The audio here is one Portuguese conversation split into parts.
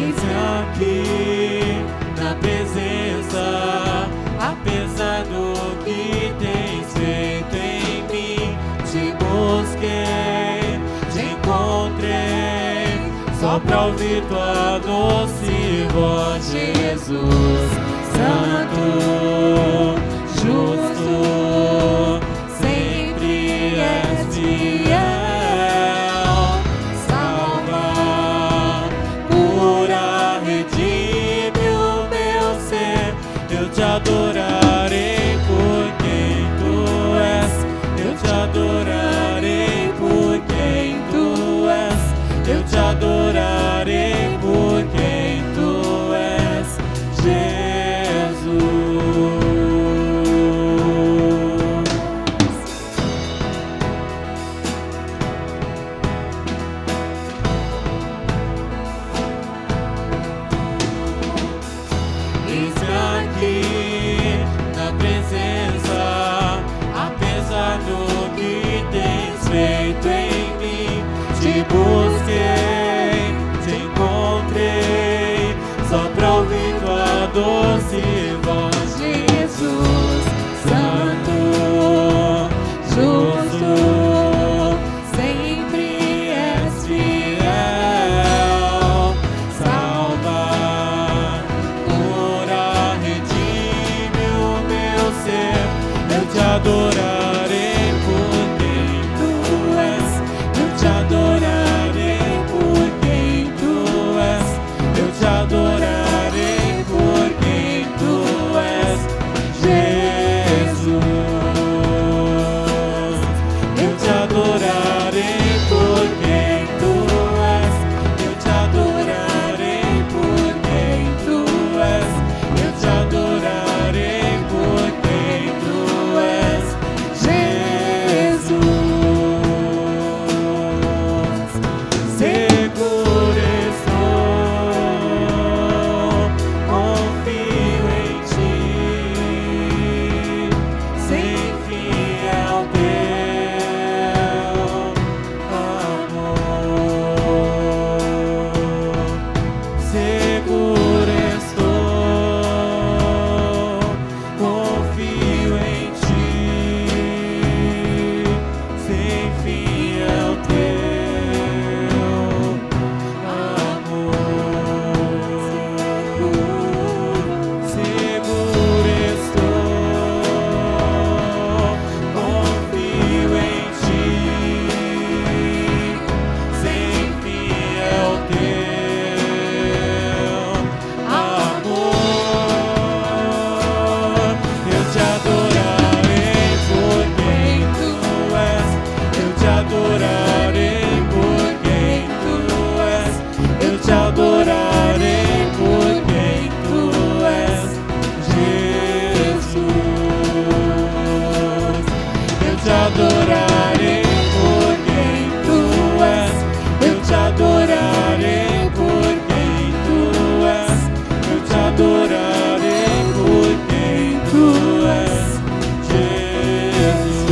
Eis-me aqui na presença, apesar do que tens feito em mim. Te busquei, te encontrei, só pra ouvir tua doce voz, Jesus. Santo, justo, sempre és fiel. Salva, cura, redime o meu ser. Eu te adorarei por quem tu és. Eu te adorarei por quem tu és. Eu te adorarei por quem tu és, Jesus. Eis-me aqui na presença, apesar do que tens feito em mim. Te busquei, te encontrei, só pra ouvir tua doce voz, Jesus. Santo, justo, sempre és fiel. Salva, cura, redime o meu ser. Eu te adorarei por quem tu és. Eu te adorarei por quem tu és. Eu te adorarei por quem tu és, Jesus. Eu te adorarei por quem tu és. Eu te adorarei por quem tu és. Eu te adorarei por quem tu és, Jesus. Seguro estou, confio em ti, sem fim é o teu amor. Seguro estou, confio em ti, sem fim é o teu amor. Seguro estou, confio em ti, sem fim é o teu amor. Eu te adorarei por quem tu és. Eu te adorarei por quem tu és. Eu te adorarei por quem tu és, Jesus. Eu te adorarei por quem tu és. Eu te adorarei por quem tu és. Eu te adorarei por quem tu és, Jesus.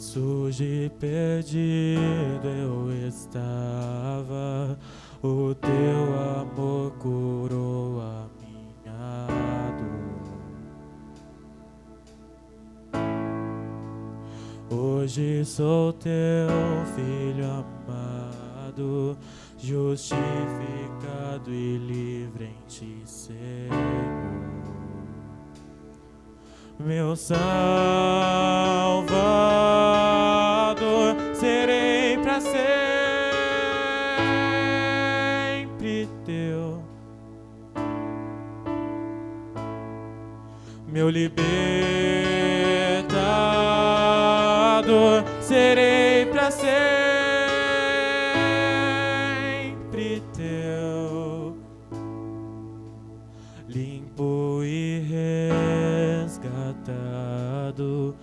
Sujo e perdido eu estava, o teu amor curou a minha dor. Hoje sou teu filho amado, justificado e livre em ti, Senhor. Meu Salvador, serei pra sempre teu. meu libertador, serei para sempre teu, limpo e resgatado,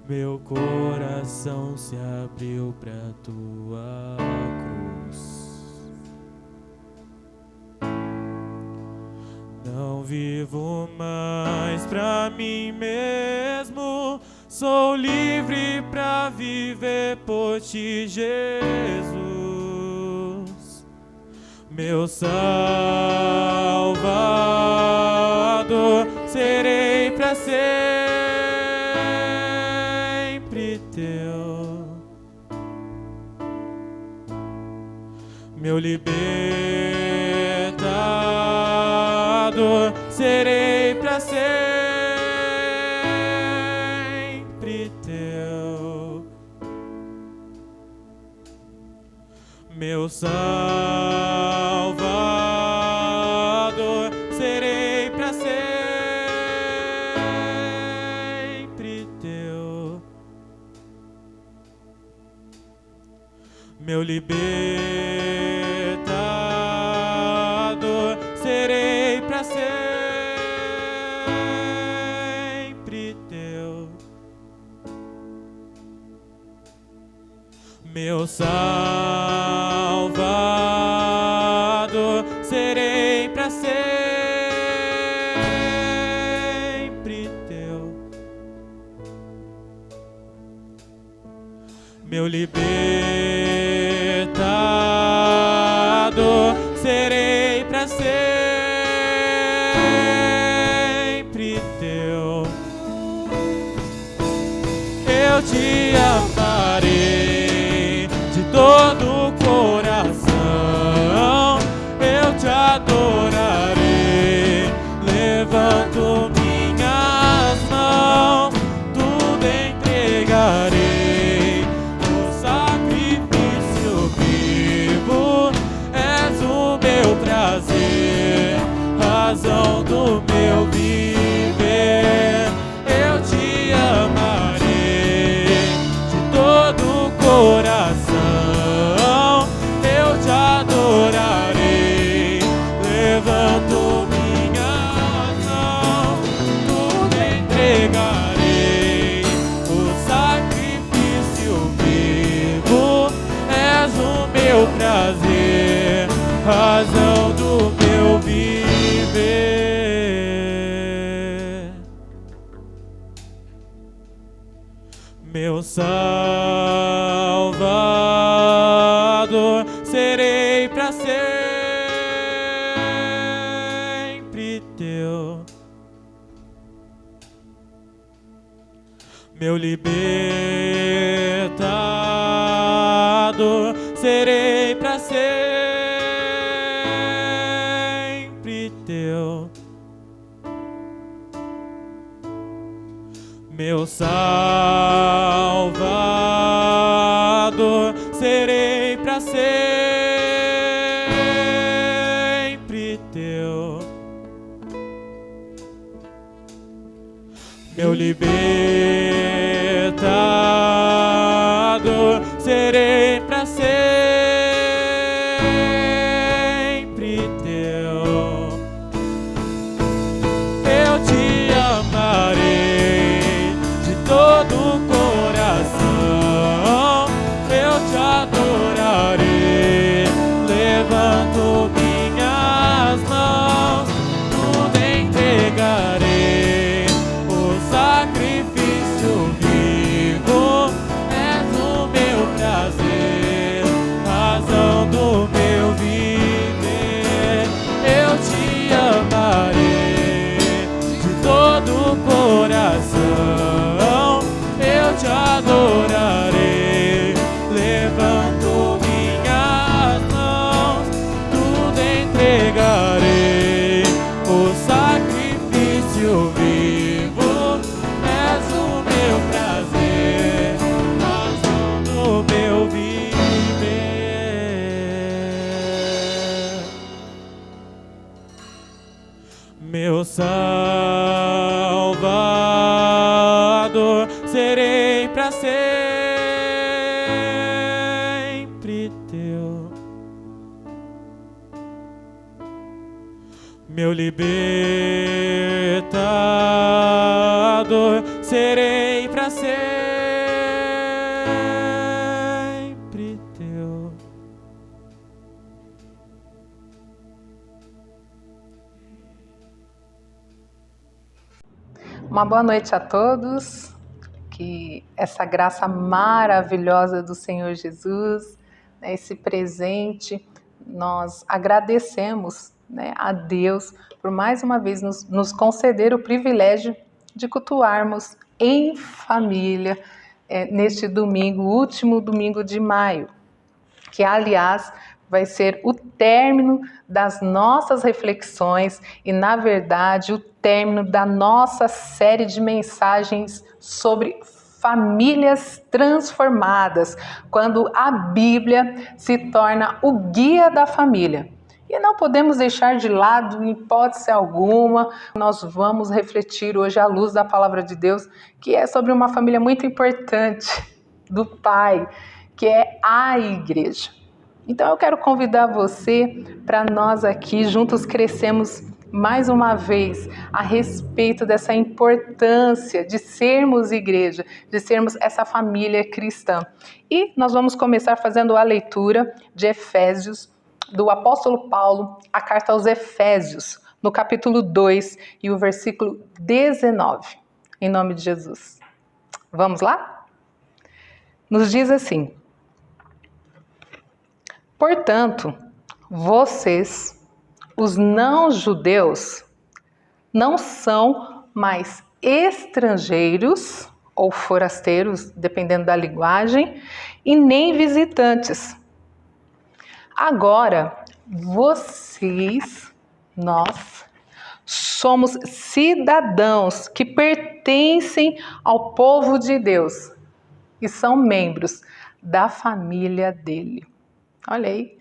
meu coração se abriu pra tua cruz. Não vivo mais pra mim mesmo, sou livre pra viver por ti, Jesus, meu Salvador, serei pra sempre teu, meu libertador, serei pra sempre teu, meu Salvador, serei pra sempre teu, meu libertador, serei pra sempre teu, meu Salvador, serei pra sempre teu, meu libertador, serei pra sempre teu, eu te amarei de todo o coração, eu te adorarei, levanto minhas mãos, tudo entregarei, o sacrifício vivo, és o meu prazer, razão do meu viver, eu te amarei de todo o coração, eu te adorarei, levanto minhas mãos, tudo entregarei, o sacrifício vivo, és o meu prazer, razão do meu viver, meu Salvador, serei pra sempre teu, meu libertador, serei pra sempre teu, meu Salvador, serei pra sempre teu, meu libertador, serei pra sempre teu, eu te amarei de todo o coração, eu te adorarei, levanto minhas mãos, tudo entregarei, o sacrifício vivo, és o meu prazer, razão do meu viver, eu te amarei de todo o coração, eu te adorarei, levanto minhas mãos, tudo entregarei, o sacrifício vivo, és o meu prazer, razão do meu viver, meu Salvador, meu libertador, serei para sempre teu. Uma boa noite a todos, que essa graça maravilhosa do Senhor Jesus, esse presente, nós agradecemos, a Deus por mais uma vez nos conceder o privilégio de cultuarmos em família neste domingo, último domingo de maio, que aliás vai ser o término das nossas reflexões e, na verdade, o término da nossa série de mensagens sobre famílias transformadas, quando a Bíblia se torna o guia da família. E não podemos deixar de lado, em hipótese alguma, nós vamos refletir hoje à luz da palavra de Deus, que é sobre uma família muito importante do Pai, que é a igreja. Então eu quero convidar você para nós aqui juntos crescemos mais uma vez a respeito dessa importância de sermos igreja, de sermos essa família cristã. E nós vamos começar fazendo a leitura de Efésios, do apóstolo Paulo, a carta aos Efésios, no capítulo 2 e o versículo 19, em nome de Jesus. Vamos lá? Nos diz assim: portanto, vocês, os não-judeus, não são mais estrangeiros ou forasteiros, dependendo da linguagem, e nem visitantes. Agora, nós, somos cidadãos que pertencem ao povo de Deus e são membros da família dele. Olha aí,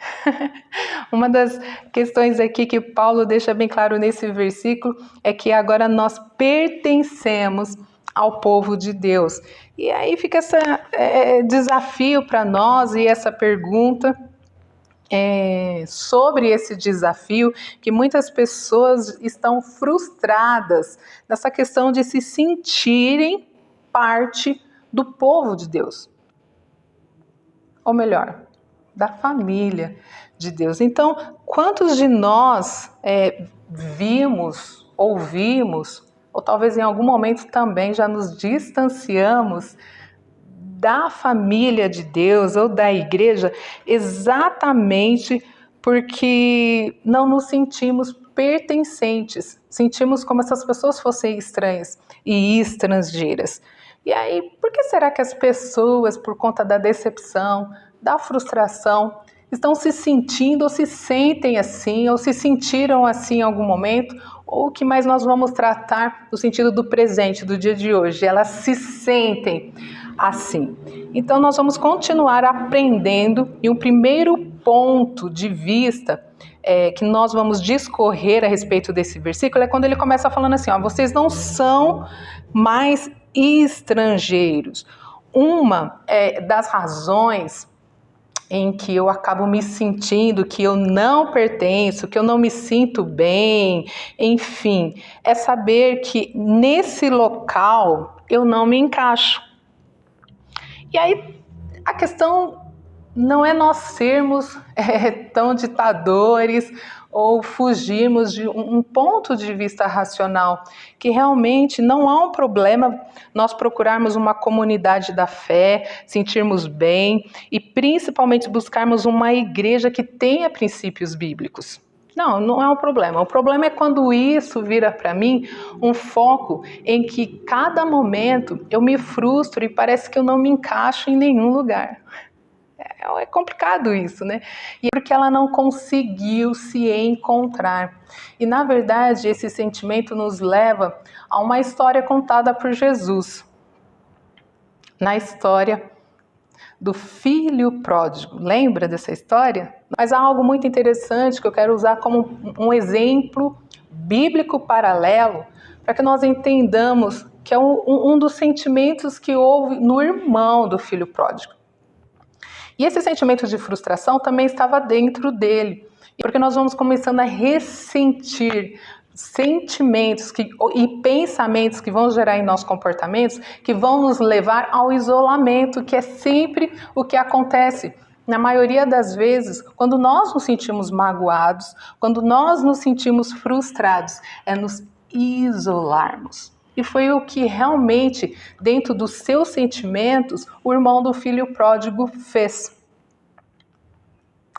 uma das questões aqui que Paulo deixa bem claro nesse versículo é que agora nós pertencemos ao povo de Deus. E aí fica esse desafio para nós e essa pergunta sobre esse desafio, que muitas pessoas estão frustradas nessa questão de se sentirem parte do povo de Deus. Ou melhor, da família de Deus. Então, quantos de nós vimos, ouvimos, ou talvez em algum momento também já nos distanciamos da família de Deus ou da igreja exatamente porque não nos sentimos pertencentes, sentimos como se as pessoas fossem estranhas e estrangeiras. E aí, por que será que as pessoas, por conta da decepção, da frustração, estão se sentindo ou se sentem assim, ou se sentiram assim em algum momento, ou o que mais nós vamos tratar no sentido do presente, do dia de hoje? Elas se sentem assim. Então nós vamos continuar aprendendo, e um primeiro ponto de vista que nós vamos discorrer a respeito desse versículo é quando ele começa falando assim, vocês não são mais estrangeiros. Uma das razões em que eu acabo me sentindo que eu não pertenço, que eu não me sinto bem, enfim, é saber que nesse local eu não me encaixo. E aí a questão não é nós sermos tão ditadores ou fugirmos de um ponto de vista racional, que realmente não há um problema nós procurarmos uma comunidade da fé, sentirmos bem e principalmente buscarmos uma igreja que tenha princípios bíblicos. Não é um problema. O problema é quando isso vira para mim um foco em que cada momento eu me frustro e parece que eu não me encaixo em nenhum lugar. É complicado isso, né? E é porque ela não conseguiu se encontrar. E, na verdade, esse sentimento nos leva a uma história contada por Jesus. Na história do filho pródigo. Lembra dessa história? Mas há algo muito interessante que eu quero usar como um exemplo bíblico paralelo para que nós entendamos que é um dos sentimentos que houve no irmão do filho pródigo. E esse sentimento de frustração também estava dentro dele. Porque nós vamos começando a ressentir sentimentos e pensamentos que vão gerar em nossos comportamentos, que vão nos levar ao isolamento, que é sempre o que acontece. Na maioria das vezes, quando nós nos sentimos magoados, quando nós nos sentimos frustrados, é nos isolarmos. E foi o que realmente, dentro dos seus sentimentos, o irmão do filho pródigo fez.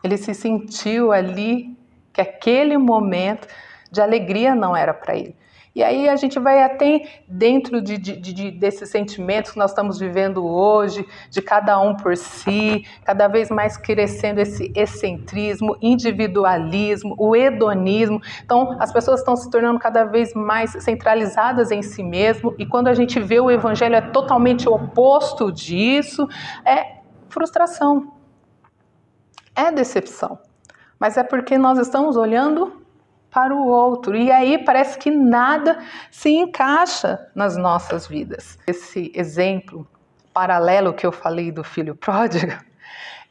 Ele se sentiu ali que aquele momento de alegria não era para ele. E aí a gente vai até dentro desses sentimentos que nós estamos vivendo hoje, de cada um por si, cada vez mais crescendo esse excentrismo, individualismo, o hedonismo. Então as pessoas estão se tornando cada vez mais centralizadas em si mesmo, e quando a gente vê o evangelho é totalmente o oposto disso, é frustração, é decepção. Mas é porque nós estamos olhando para o outro, e aí parece que nada se encaixa nas nossas vidas. Esse exemplo paralelo que eu falei do filho pródigo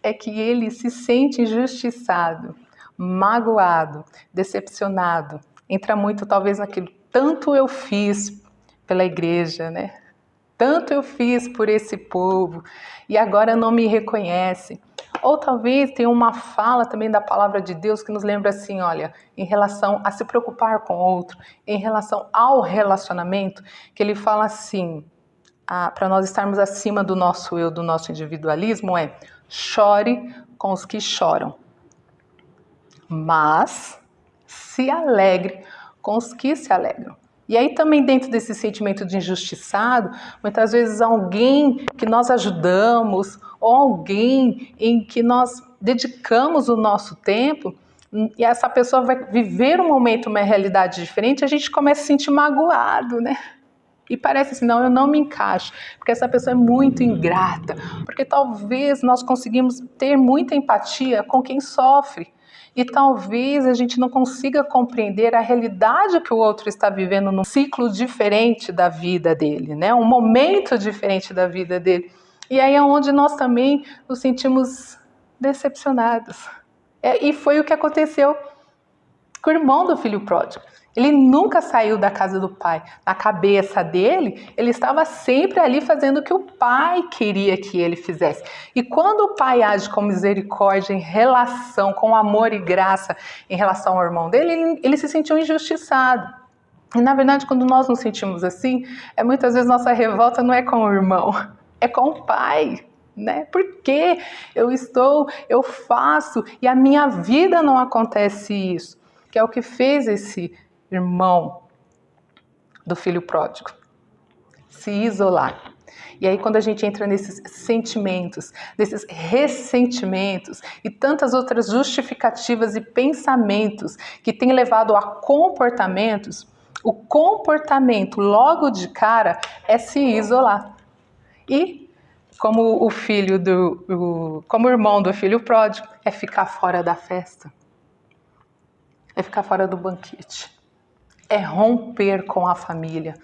é que ele se sente injustiçado, magoado, decepcionado. Entra muito talvez naquilo, tanto eu fiz pela igreja, né? Tanto eu fiz por esse povo e agora não me reconhece. Ou talvez tenha uma fala também da palavra de Deus que nos lembra assim, olha, em relação a se preocupar com o outro, em relação ao relacionamento, que ele fala assim, para nós estarmos acima do nosso eu, do nosso individualismo, chore com os que choram, mas se alegre com os que se alegram. E aí também dentro desse sentimento de injustiçado, muitas vezes alguém que nós ajudamos ou alguém em que nós dedicamos o nosso tempo e essa pessoa vai viver um momento, uma realidade diferente, a gente começa a se sentir magoado, né? E parece assim, não, eu não me encaixo, porque essa pessoa é muito ingrata, porque talvez nós conseguimos ter muita empatia com quem sofre. E talvez a gente não consiga compreender a realidade que o outro está vivendo num ciclo diferente da vida dele, né? Um momento diferente da vida dele. E aí é onde nós também nos sentimos decepcionados. E foi o que aconteceu com o irmão do filho pródigo. Ele nunca saiu da casa do pai. Na cabeça dele, ele estava sempre ali fazendo o que o pai queria que ele fizesse. E quando o pai age com misericórdia em relação, com amor e graça em relação ao irmão dele, ele se sentiu injustiçado. E na verdade, quando nós nos sentimos assim, muitas vezes nossa revolta não é com o irmão, é com o pai. Né? Porque eu faço e a minha vida não acontece isso. Que é o que fez esse irmão do filho pródigo, se isolar. E aí quando a gente entra nesses sentimentos, nesses ressentimentos e tantas outras justificativas e pensamentos que têm levado a comportamentos, o comportamento logo de cara é se isolar. E como como o irmão do filho pródigo, é ficar fora da festa, é ficar fora do banquete. É romper com a família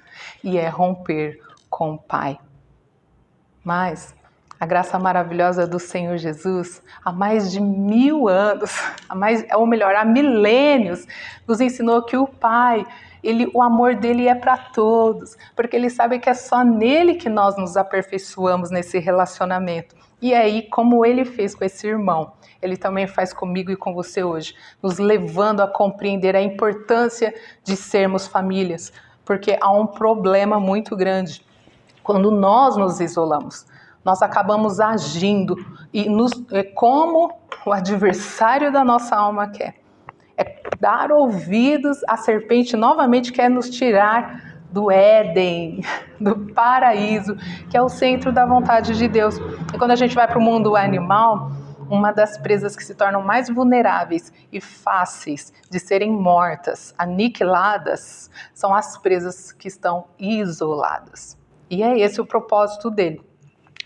e é romper com o pai. Mas a graça maravilhosa do Senhor Jesus, há mais de 1000 anos, há milênios, nos ensinou que o Pai, o amor dele é para todos, porque ele sabe que é só nele que nós nos aperfeiçoamos nesse relacionamento. E aí, como ele fez com esse irmão, ele também faz comigo e com você hoje, nos levando a compreender a importância de sermos famílias, porque há um problema muito grande. Quando nós nos isolamos, nós acabamos agindo como o adversário da nossa alma quer. É dar ouvidos à serpente novamente, quer nos tirar do Éden, do paraíso, que é o centro da vontade de Deus. E quando a gente vai para o mundo animal, uma das presas que se tornam mais vulneráveis e fáceis de serem mortas, aniquiladas, são as presas que estão isoladas. E é esse o propósito dele.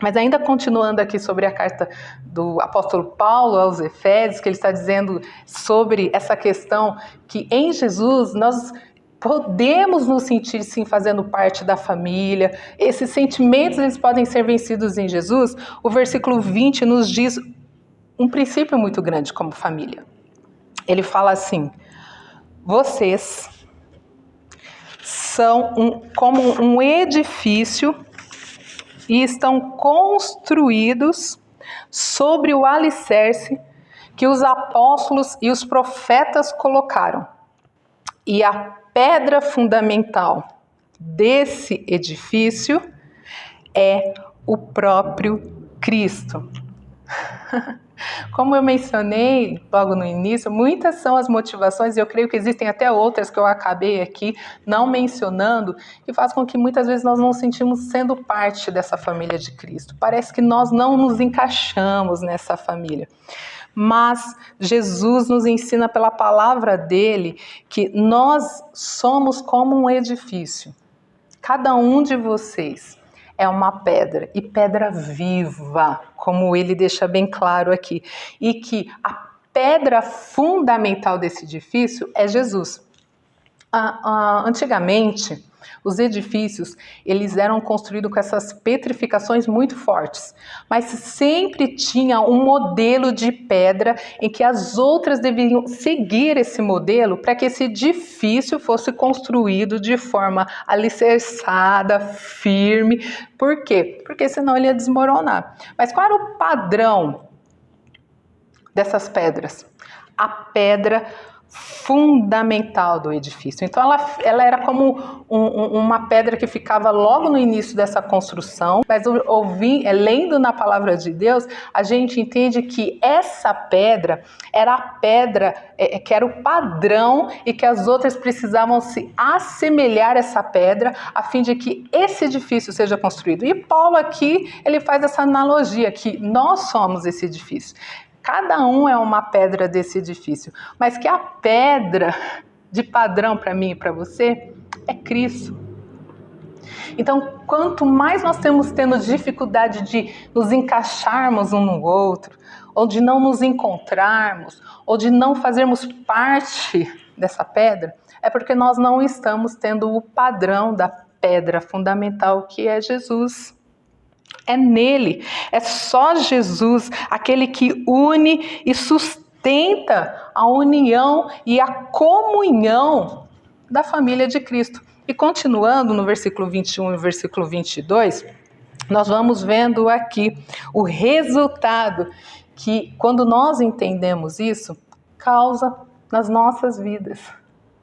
Mas ainda continuando aqui sobre a carta do apóstolo Paulo aos Efésios, que ele está dizendo sobre essa questão que em Jesus nós podemos nos sentir sim fazendo parte da família, esses sentimentos eles podem ser vencidos em Jesus. O versículo 20 nos diz um princípio muito grande como família. Ele fala assim: vocês são como um edifício e estão construídos sobre o alicerce que os apóstolos e os profetas colocaram. E a pedra fundamental desse edifício é o próprio Cristo. Como eu mencionei logo no início, muitas são as motivações, e eu creio que existem até outras que eu acabei aqui não mencionando, que faz com que muitas vezes nós não sentimos sendo parte dessa família de Cristo. Parece que nós não nos encaixamos nessa família. Mas Jesus nos ensina pela palavra dele que nós somos como um edifício. Cada um de vocês é uma pedra, e pedra viva, como ele deixa bem claro aqui. E que a pedra fundamental desse edifício é Jesus. Antigamente, os edifícios eles eram construídos com essas petrificações muito fortes, mas sempre tinha um modelo de pedra em que as outras deveriam seguir esse modelo para que esse edifício fosse construído de forma alicerçada, firme. Por quê? Porque senão ele ia desmoronar. Mas qual era o padrão dessas pedras? A pedra fundamental do edifício. Então ela era como uma pedra que ficava logo no início dessa construção, mas lendo na palavra de Deus, a gente entende que essa pedra era a pedra que era o padrão e que as outras precisavam se assemelhar a essa pedra a fim de que esse edifício seja construído. E Paulo aqui, ele faz essa analogia que nós somos esse edifício. Cada um é uma pedra desse edifício, mas que a pedra de padrão para mim e para você é Cristo. Então, quanto mais nós tendo dificuldade de nos encaixarmos um no outro, ou de não nos encontrarmos, ou de não fazermos parte dessa pedra, é porque nós não estamos tendo o padrão da pedra fundamental que é Jesus. É nele, é só Jesus, aquele que une e sustenta a união e a comunhão da família de Cristo. E continuando no versículo 21 e versículo 22, nós vamos vendo aqui o resultado que, quando nós entendemos isso, causa nas nossas vidas.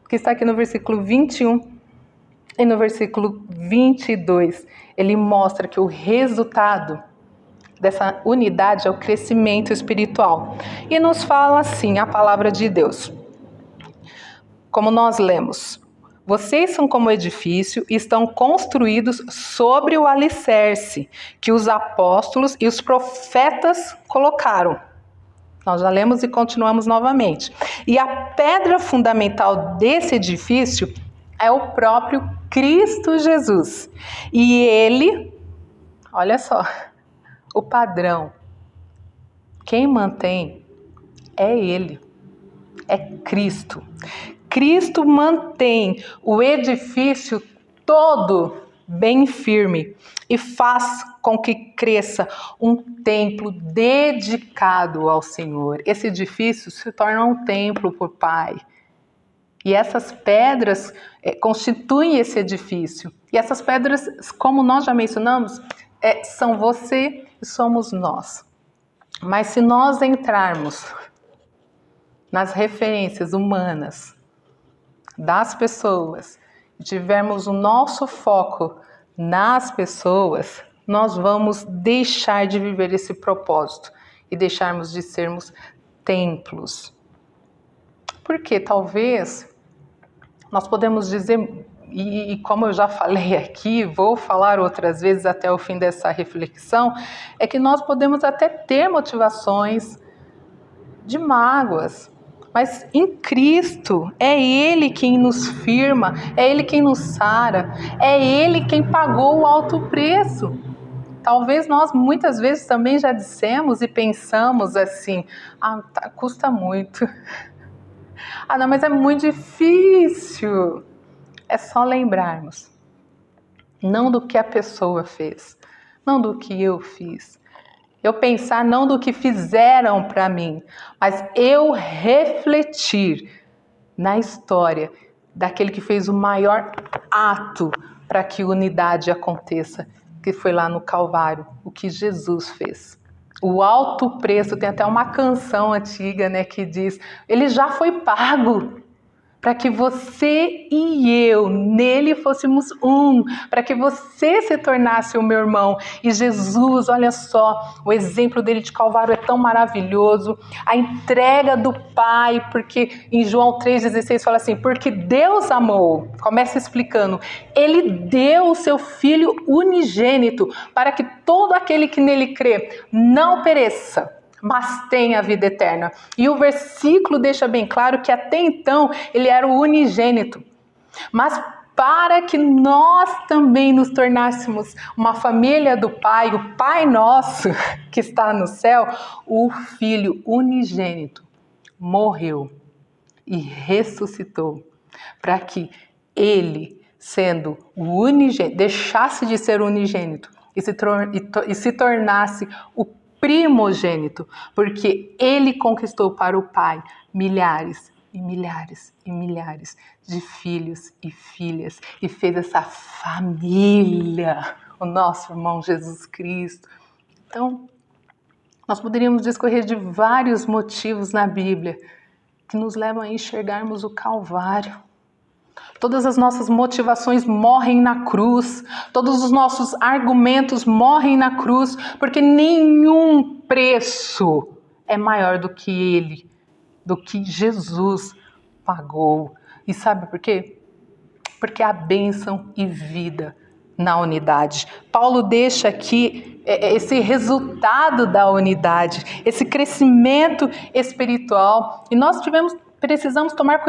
Que está aqui no versículo 21 e no versículo 22. Ele mostra que o resultado dessa unidade é o crescimento espiritual. E nos fala assim a palavra de Deus. Como nós lemos: vocês são como edifício e estão construídos sobre o alicerce que os apóstolos e os profetas colocaram. Nós já lemos e continuamos novamente. E a pedra fundamental desse edifício é o próprio Cristo Jesus. E ele, olha só, o padrão, quem mantém é ele, é Cristo. Cristo mantém o edifício todo bem firme e faz com que cresça um templo dedicado ao Senhor. Esse edifício se torna um templo por Pai. E essas pedras constituem esse edifício. E essas pedras, como nós já mencionamos, são você e somos nós. Mas se nós entrarmos nas referências humanas das pessoas, e tivermos o nosso foco nas pessoas, nós vamos deixar de viver esse propósito e deixarmos de sermos templos. Porque talvez nós podemos dizer, e como eu já falei aqui, vou falar outras vezes até o fim dessa reflexão, é que nós podemos até ter motivações de mágoas, mas em Cristo é Ele quem nos firma, é Ele quem nos sara, é Ele quem pagou o alto preço. Talvez nós muitas vezes também já dissemos e pensamos assim, custa muito. Não, mas é muito difícil. É só lembrarmos, não do que a pessoa fez, não do que eu fiz, Eu pensar não do que fizeram para mim, mas eu refletir na história daquele que fez o maior ato para que unidade aconteça, que foi lá no Calvário, o que Jesus fez. O alto preço, tem até uma canção antiga, né, que diz, ele já foi pago para que você e eu nele fôssemos um, para que você se tornasse o meu irmão. E Jesus, olha só, o exemplo dele de Calvário é tão maravilhoso, a entrega do Pai, porque em João 3,16 fala assim, porque Deus amou, começa explicando, ele deu o seu Filho unigênito, para que todo aquele que nele crê não pereça, mas tem a vida eterna. E o versículo deixa bem claro que até então ele era o unigênito. Mas para que nós também nos tornássemos uma família do Pai, o Pai nosso que está no céu, o Filho unigênito morreu e ressuscitou para que ele, sendo o unigênito, deixasse de ser unigênito e se tornasse o primogênito, porque ele conquistou para o Pai milhares e milhares e milhares de filhos e filhas e fez essa família, o nosso irmão Jesus Cristo. Então, nós poderíamos discorrer de vários motivos na Bíblia que nos levam a enxergarmos o Calvário. Todas as nossas motivações morrem na cruz, todos os nossos argumentos morrem na cruz, porque nenhum preço é maior do que ele, do que Jesus pagou. E sabe por quê? Porque há bênção e vida na unidade. Paulo deixa aqui esse resultado da unidade, esse crescimento espiritual, e nós precisamos tomar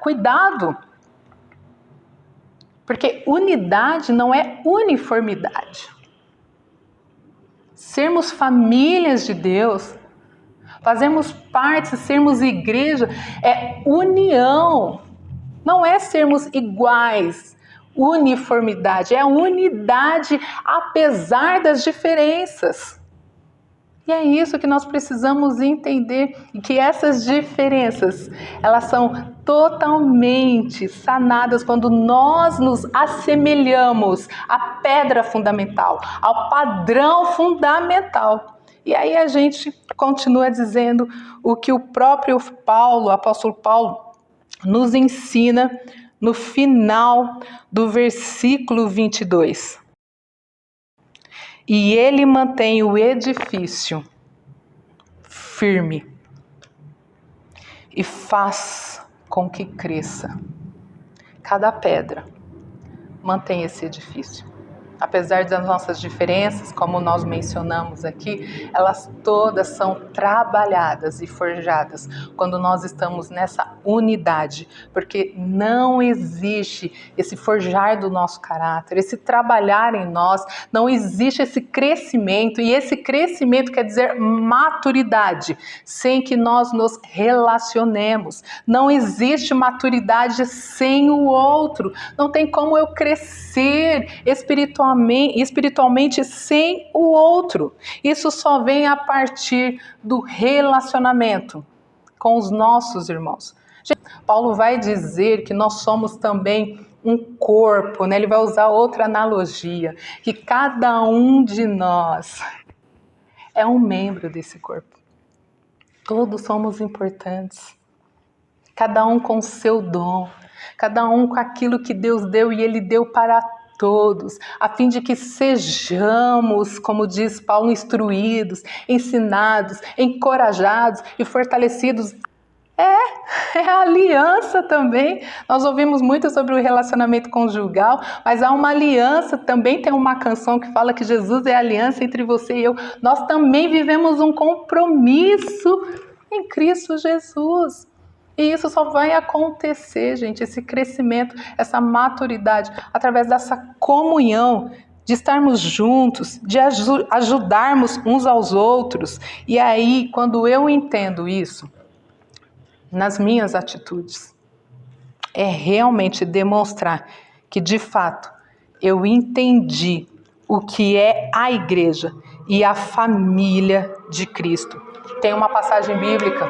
cuidado. Porque unidade não é uniformidade. Sermos famílias de Deus, fazermos parte, sermos igreja, é união. Não é sermos iguais, uniformidade. É unidade apesar das diferenças. E é isso que nós precisamos entender, e que essas diferenças, elas são totalmente sanadas quando nós nos assemelhamos à pedra fundamental, ao padrão fundamental. E aí a gente continua dizendo o que o próprio Paulo, o apóstolo Paulo, nos ensina no final do versículo 22. E ele mantém o edifício firme e faz com que cresça. Cada pedra mantém esse edifício. Apesar das nossas diferenças, como nós mencionamos aqui, elas todas são trabalhadas e forjadas quando nós estamos nessa unidade, porque não existe esse forjar do nosso caráter, esse trabalhar em nós, não existe esse crescimento, e esse crescimento quer dizer maturidade, sem que nós nos relacionemos. Não existe maturidade sem o outro, não tem como eu crescer espiritualmente sem o outro. Isso só vem a partir do relacionamento com os nossos irmãos. Paulo vai dizer que nós somos também um corpo, né? Ele vai usar outra analogia, que cada um de nós é um membro desse corpo. Todos somos importantes, cada um com o seu dom, cada um com aquilo que Deus deu, e Ele deu para todos, a fim de que sejamos, como diz Paulo, instruídos, ensinados, encorajados e fortalecidos. É a aliança também. Nós ouvimos muito sobre o relacionamento conjugal, mas há uma aliança também. Tem uma canção que fala que Jesus é a aliança entre você e eu. Nós também vivemos um compromisso em Cristo Jesus. E isso só vai acontecer, gente, esse crescimento, essa maturidade, através dessa comunhão, de estarmos juntos, de ajudarmos uns aos outros. E aí, quando eu entendo isso, nas minhas atitudes, é realmente demonstrar que, de fato, eu entendi o que é a igreja, e a família de Cristo. Tem uma passagem bíblica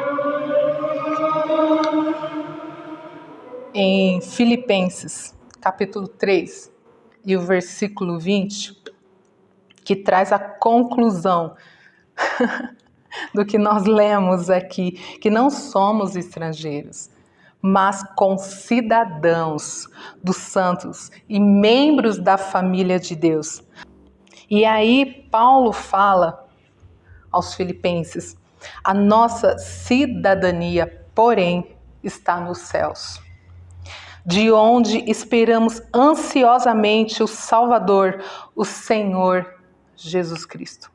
em Filipenses, capítulo 3, e o versículo 20, que traz a conclusão do que nós lemos aqui, que não somos estrangeiros, mas concidadãos dos santos e membros da família de Deus. E aí Paulo fala aos filipenses: a nossa cidadania, porém, está nos céus, de onde esperamos ansiosamente o Salvador, o Senhor Jesus Cristo.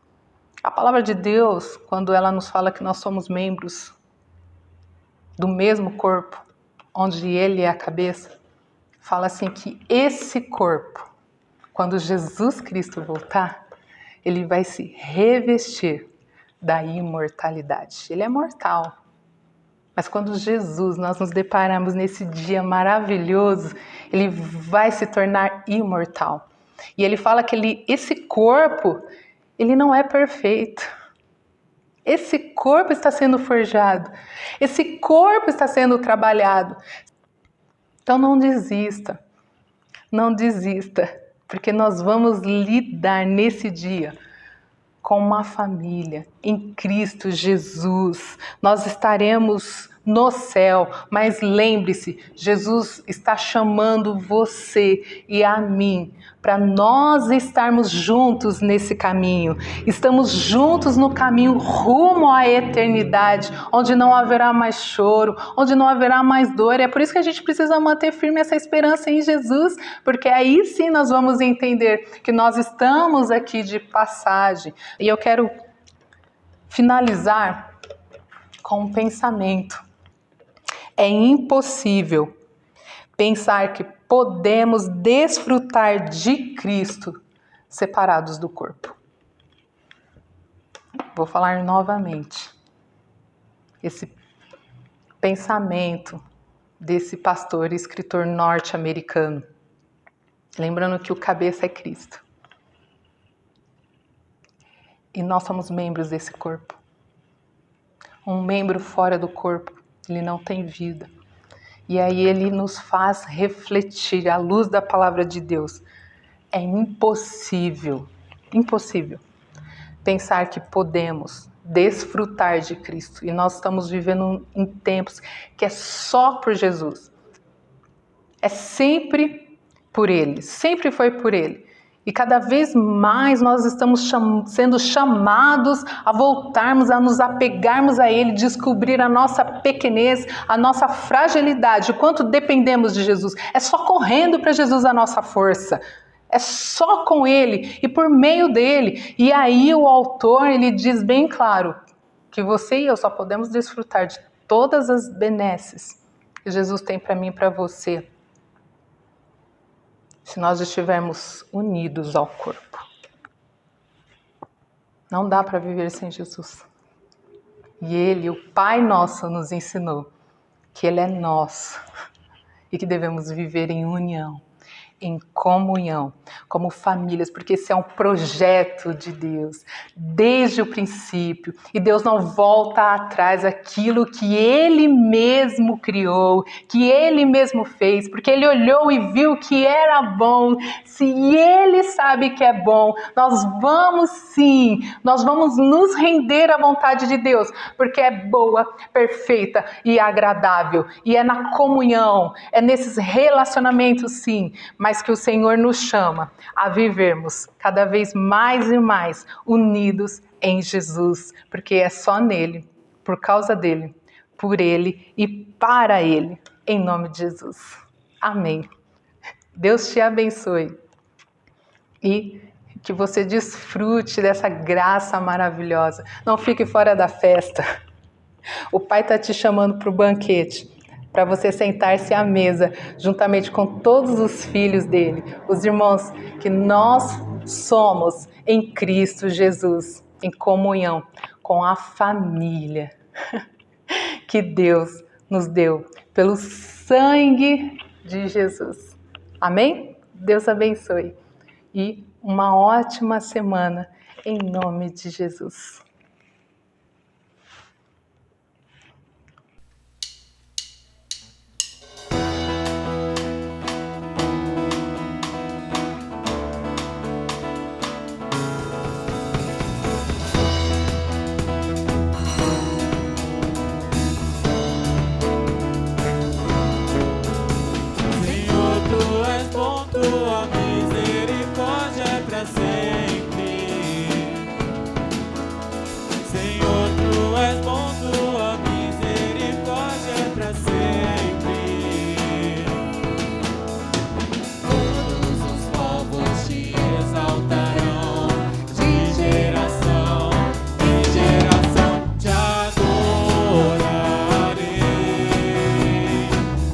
A palavra de Deus, quando ela nos fala que nós somos membros do mesmo corpo, onde Ele é a cabeça, fala assim que esse corpo, quando Jesus Cristo voltar, Ele vai se revestir da imortalidade. Ele é mortal. Mas quando Jesus, nós nos deparamos nesse dia maravilhoso, Ele vai se tornar imortal. E Ele fala que esse corpo, ele não é perfeito. Esse corpo está sendo forjado. Esse corpo está sendo trabalhado. Então não desista. Não desista. Porque nós vamos lidar nesse dia com uma família em Cristo Jesus. Nós estaremos no céu, mas lembre-se, Jesus está chamando você e a mim para nós estarmos juntos nesse caminho. Estamos juntos no caminho rumo à eternidade, onde não haverá mais choro, onde não haverá mais dor. E é por isso que a gente precisa manter firme essa esperança em Jesus, porque aí sim nós vamos entender que nós estamos aqui de passagem. E eu quero finalizar com um pensamento. É impossível pensar que podemos desfrutar de Cristo separados do corpo. Vou falar novamente. Esse pensamento desse pastor e escritor norte-americano. Lembrando que o cabeça é Cristo. E nós somos membros desse corpo. Um membro fora do corpo, ele não tem vida. E aí ele nos faz refletir à luz da palavra de Deus. É impossível pensar que podemos desfrutar de Cristo. E nós estamos vivendo em tempos que é só por Jesus. É sempre por Ele, sempre foi por Ele. E cada vez mais nós estamos sendo chamados a voltarmos, a nos apegarmos a Ele, descobrir a nossa pequenez, a nossa fragilidade, o quanto dependemos de Jesus. É só correndo para Jesus a nossa força. É só com Ele e por meio dEle. E aí o autor, ele diz bem claro que você e eu só podemos desfrutar de todas as benesses que Jesus tem para mim e para você se nós estivermos unidos ao corpo. Não dá para viver sem Jesus. E Ele, o Pai Nosso, nos ensinou que Ele é nosso e que devemos viver em união, em comunhão, como famílias, porque esse é um projeto de Deus, desde o princípio. E Deus não volta atrás daquilo que Ele mesmo criou, que Ele mesmo fez, porque Ele olhou e viu que era bom. Se Ele sabe que é bom, nós vamos nos render à vontade de Deus, porque é boa, perfeita e agradável. E é na comunhão, é nesses relacionamentos, sim, mas que o Senhor nos chama a vivermos cada vez mais e mais unidos em Jesus, porque é só nele, por causa dele, por ele e para ele, em nome de Jesus. Amém. Deus te abençoe e que você desfrute dessa graça maravilhosa. Não fique fora da festa. O Pai está te chamando para o banquete, para você sentar-se à mesa, juntamente com todos os filhos dele, os irmãos que nós somos em Cristo Jesus, em comunhão com a família que Deus nos deu pelo sangue de Jesus. Amém? Deus abençoe. E uma ótima semana Em nome de Jesus. Senhor, tu és bom, tua misericórdia é pra sempre. Senhor, tu és bom, tua misericórdia é pra sempre. Todos os povos te exaltarão, de geração em geração te adorarei.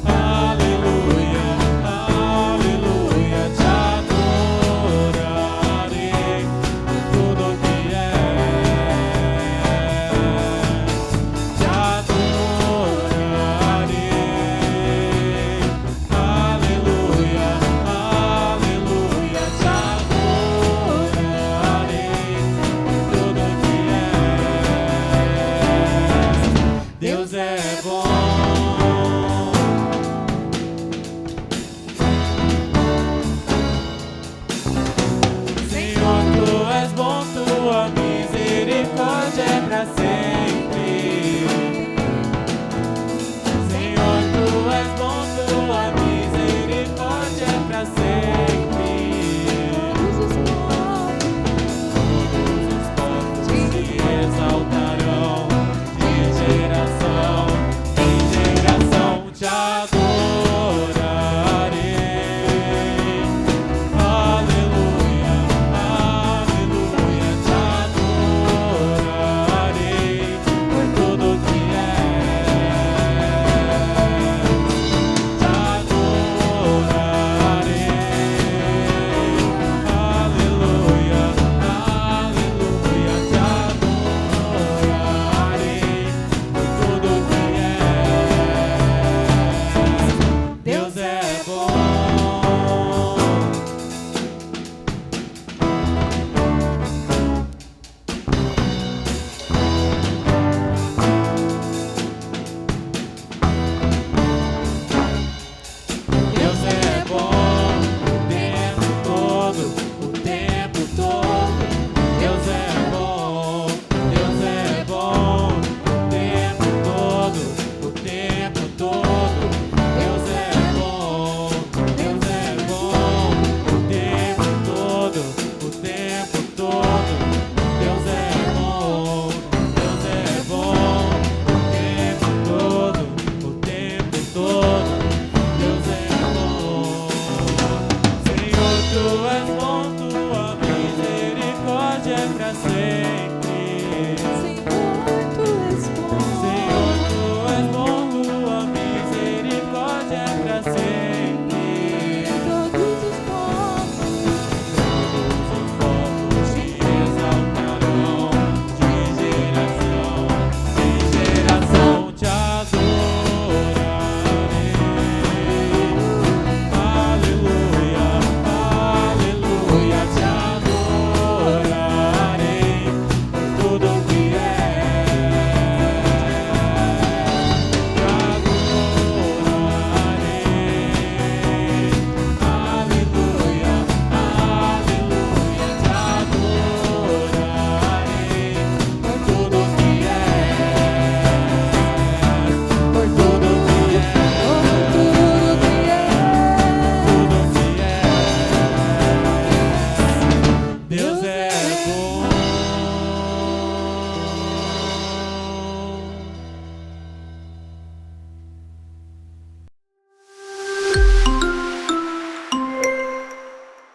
Aleluia, aleluia, te adorarei por tudo que te adorarei. Aleluia, aleluia, te adorarei por tudo que Deus é bom. Senhor, tu és bom, tua misericórdia é pra sempre. Senhor, tu és bom, tua misericórdia é pra sempre. Todos os povos se exaltarão, de geração em geração te adorarei.